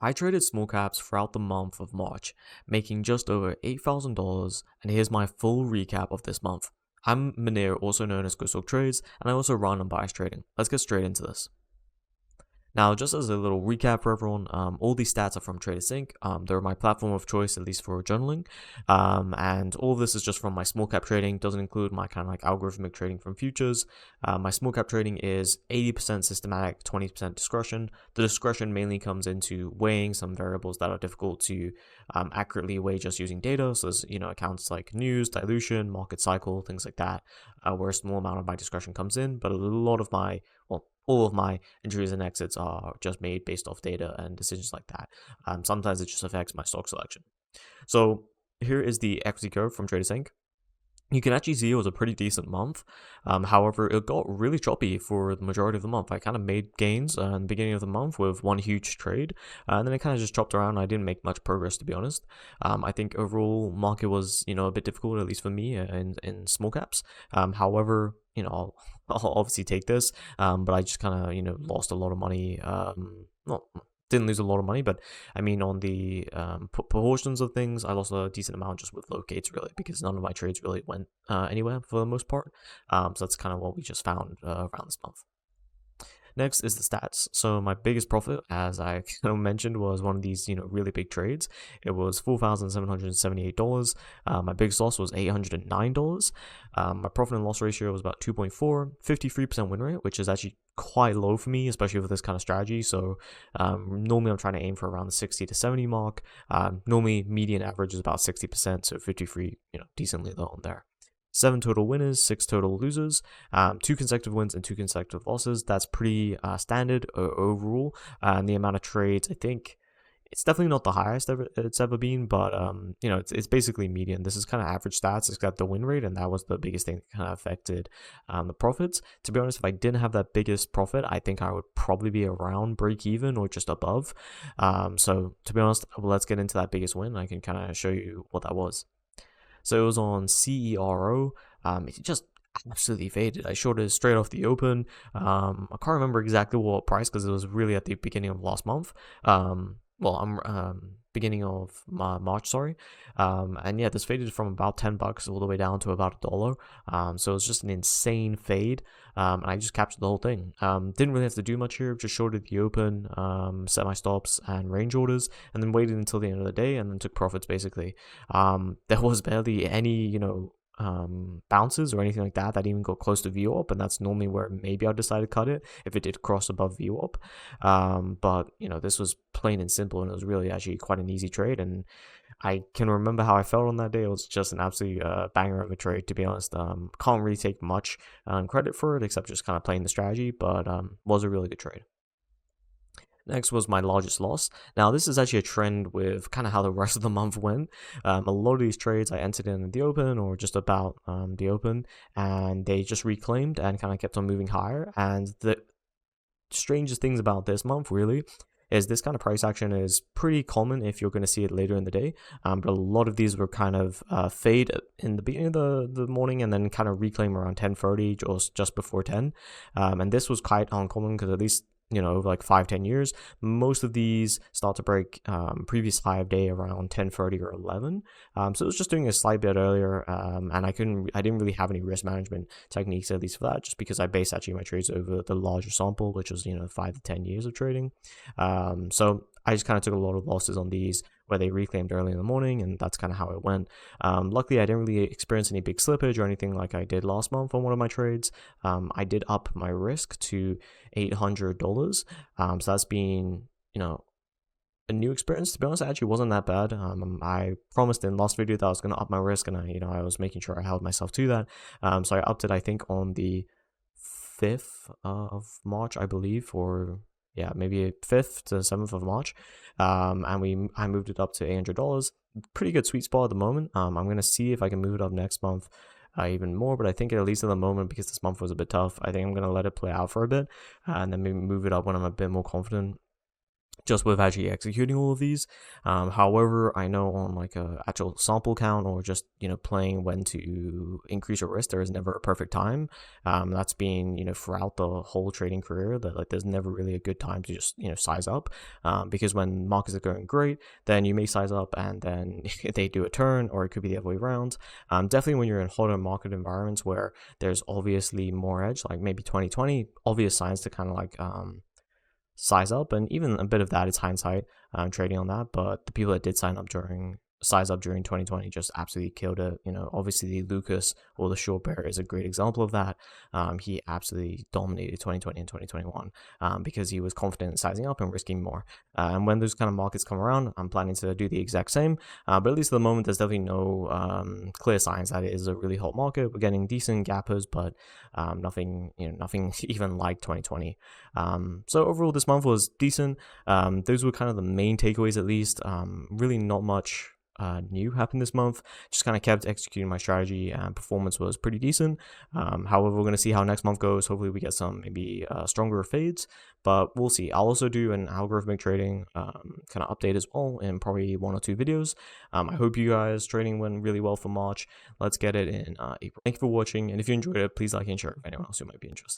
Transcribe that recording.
I traded small caps throughout the month of March, making just over $8,000, and here's my full recap of this month. I'm Munir, also known as Good Trades, and I also run Unbiased Trading. Let's get straight into this. Now, just as a little recap for everyone, all these stats are from TraderSync. They're my platform of choice, at least for journaling. And all of this is just from my small cap trading. Doesn't include my kind of like algorithmic trading from futures. My small cap trading is 80% systematic, 20% discretion. The discretion mainly comes into weighing some variables that are difficult to accurately weigh just using data. So there's, accounts like news, dilution, market cycle, things like that, where a small amount of my discretion comes in. But a lot of my, all of my entries and exits are just made based off data and decisions like that. Sometimes it just affects my stock selection. So here is the equity curve from TraderSync. You can actually see it was a pretty decent month. However, it got really choppy for the majority of the month. I kind of made gains in the beginning of the month with one huge trade, and then it kind of just chopped around. I didn't make much progress, to be honest. I think overall market was, a bit difficult, at least for me in small caps. However, I'll obviously take this, but I just kind of, lost a lot of money. Not didn't lose a lot of money, but I mean, on the proportions of things, I lost a decent amount just with low gates, really, because none of my trades really went anywhere for the most part. So that's kind of what we just found around this month. Next is the stats. So my biggest profit, as I mentioned, was one of these, really big trades. It was $4,778. My biggest loss was $809. My profit and loss ratio was about 2.4, 53% win rate, which is actually quite low for me, especially with this kind of strategy. So normally I'm trying to aim for around the 60 to 70 mark. Normally median average is about 60%, so 53, decently low on there. 7 total winners, 6 total losers, 2 consecutive wins and 2 consecutive losses. That's pretty standard overall. And the amount of trades, I think it's definitely not the highest it's ever been, but it's basically median. This is kind of average stats. It's got the win rate, and that was the biggest thing that kind of affected the profits. To be honest, if I didn't have that biggest profit, I think I would probably be around break even or just above. So to be honest, let's get into that biggest win. I can kind of show you what that was. So it was on CERO. It just absolutely faded. I shorted it straight off the open. I can't remember exactly what price because it was really at the beginning of last month. Beginning of March, sorry. And yeah, this faded from about $10 all the way down to about $1. So it was just an insane fade. And I just captured the whole thing. Didn't really have to do much here. Just shorted the open, set my stops and range orders, and then waited until the end of the day and then took profits basically. There was barely any, bounces or anything like that even got close to VWAP, and that's normally where maybe I'd decide to cut it if it did cross above VWAP. But this was plain and simple, and it was really actually quite an easy trade, and I can remember how I felt on that day. It was just an absolute banger of a trade, to be honest. Can't really take much credit for it except just kind of playing the strategy, but was a really good trade. Next was my largest loss. Now, this is actually a trend with kind of how the rest of the month went. A lot of these trades I entered in the open or just about the open, and they just reclaimed and kind of kept on moving higher. And the strangest things about this month, really, is this kind of price action is pretty common if you're going to see it later in the day. But a lot of these were kind of fade in the beginning of the morning and then kind of reclaim around 10:30 or just before 10. And this was quite uncommon because at least over like 5-10 years, most of these start to break previous high of day around 10:30 or 11. So it was just doing a slight bit earlier, and I didn't really have any risk management techniques, at least for that, just because I based actually my trades over the larger sample, which was 5 to 10 years of trading. So I just kind of took a lot of losses on these where they reclaimed early in the morning, and that's kind of how it went. Luckily, I didn't really experience any big slippage or anything like I did last month on one of my trades. I did up my risk to $800. So that's been, a new experience. To be honest, it actually wasn't that bad. I promised in last video that I was going to up my risk, and I was making sure I held myself to that. So I upped it, I think, on the 5th of March, I believe, or yeah, maybe 5th to 7th of March. And I moved it up to $800. Pretty good sweet spot at the moment. I'm going to see if I can move it up next month even more, but I think at least at the moment, because this month was a bit tough, I think I'm going to let it play out for a bit and then maybe move it up when I'm a bit more confident. just with actually executing all of these. However, I know on like a actual sample count or just playing when to increase your risk, there is never a perfect time. That's been throughout the whole trading career, that like there's never really a good time to just size up, because when markets are going great, then you may size up and then they do a turn, or it could be the other way around. Definitely when you're in hotter market environments where there's obviously more edge, like maybe 2020, obvious signs to kind of like size up, and even a bit of that is hindsight, trading on that. But the people that did size up during 2020 just absolutely killed it. Obviously Lucas, or the short bear, is a great example of that. He absolutely dominated 2020 and 2021, because he was confident in sizing up and risking more. And when those kind of markets come around, I'm planning to do the exact same. But at least at the moment, there's definitely no clear signs that it is a really hot market. We're getting decent gappers, but nothing even like 2020. So overall, this month was decent. Those were kind of the main takeaways, at least. Really not much new happened this month. Just kind of kept executing my strategy, and performance was pretty decent. However, we're going to see how next month goes. Hopefully we get some maybe stronger fades, but we'll see. I'll also do an algorithmic trading kind of update as well in probably 1 or 2 videos. I hope you guys trading went really well for March. Let's get it in April. Thank you for watching, and if you enjoyed it, please like and share with anyone else who might be interested.